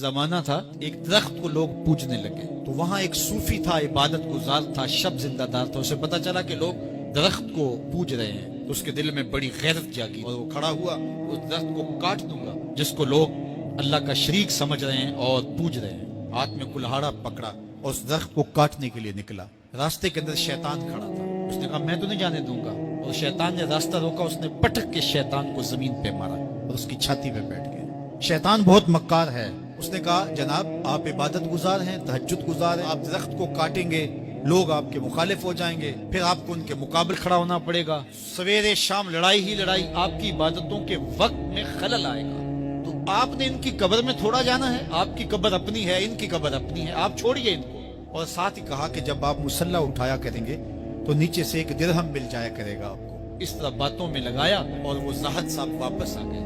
जमाना था, एक दरख्त को लोग पूजने लगे। तो वहां एक सूफी था, इबादत गुजार था, शब जिंदादार था। उसे पता चला कि लोग दरख्त को पूज रहे हैं, तो उसके दिल में बड़ी गैरत जागी और वो खड़ा हुआ, उस दरख्त को काट दूंगा जिसको लोग अल्लाह का शरीक समझ रहे हैं और पूज रहे हैं। हाथ में कुल्हाड़ा पकड़ा और उस दरख्त को काटने के लिए निकला। रास्ते के अंदर शैतान खड़ा था। उसने कहा मैं तो नहीं जाने दूंगा, और शैतान ने रास्ता रोका। उसने पटक के शैतान को जमीन पे मारा और उसकी छाती पे बैठ गया। शैतान बहुत मक्कार है। उसने कहा जनाब आप इबादत गुजार हैं, तहज्जुद गुजार हैं, आप दरख्त को काटेंगे, लोग आपके मुखालिफ हो जाएंगे, फिर आपको उनके मुकाबले खड़ा होना पड़ेगा। सवेरे शाम लड़ाई ही लड़ाई, आपकी इबादतों के वक्त में खलल आएगा। तो आपने इनकी कब्र में थोड़ा जाना है, आपकी कब्र अपनी है, इनकी कब्र अपनी है, आप छोड़िए इनको। और साथ ही कहा कि जब आप मुसल्ला उठाया करेंगे तो नीचे से एक दिरहम मिल जाया करेगा आपको। इस तरह बातों में लगाया और वो ज़ाहिद साहब वापस आ गए।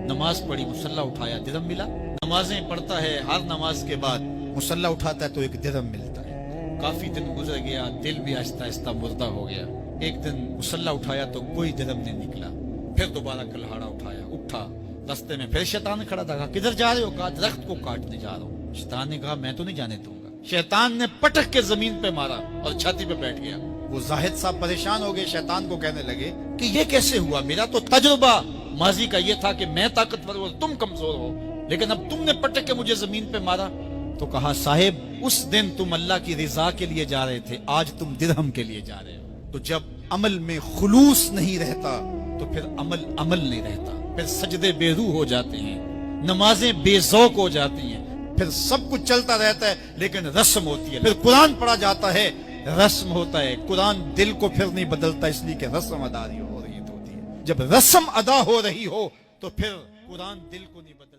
नमाज पढ़ी, मुसल्ला उठाया, दिरहम मिला। नमाजें पढ़ता है, हर नमाज के बाद मुसल्ला उठाता है तो एक दिरहम मिलता है। काफी दिन गुजर गया, दिल भी आहिस्ता आहिस्ता मुर्दा हो गया। एक दिन मुसल्ला उठाया तो कोई दिरहम नहीं निकला। फिर दोबारा कुल्हाड़ा उठाया, उठा। रास्ते में फिर शैतान खड़ा था। किधर जा रहे हो? कहा दरख्त को काटने जा रहा हूँ। शैतान ने कहा मैं तो नहीं जाने दूंगा। शैतान ने पटक के जमीन पे मारा और छाती पे बैठ गया। वो जाहिद साहब परेशान हो गए, शैतान को कहने लगे कि ये कैसे हुआ? मेरा तो तजुर्बा माजी का ये था कि मैं ताकतवर हूं, तुम कमजोर हो, लेकिन अब तुमने पटक के मुझे जमीन पे मारा। तो कहा साहिब उस दिन तुम अल्लाह की रिजा के लिए जा रहे थे, आज तुम दिरहम के लिए जा रहे हो। तो जब अमल में खुलूस नहीं रहता तो फिर अमल अमल नहीं रहता, फिर सजदे बेरूह हो जाते हैं, नमाजें बेज़ौक हो जाती हैं, फिर सब कुछ चलता रहता है लेकिन रस्म होती है। फिर कुरान पढ़ा जाता है, रस्म होता है। कुरान दिल को फिर नहीं बदलता, इसलिए कि रस्म अदा हो रही होती है। जब रस्म अदा हो रही हो तो फिर कुरान दिल को नहीं बदलता।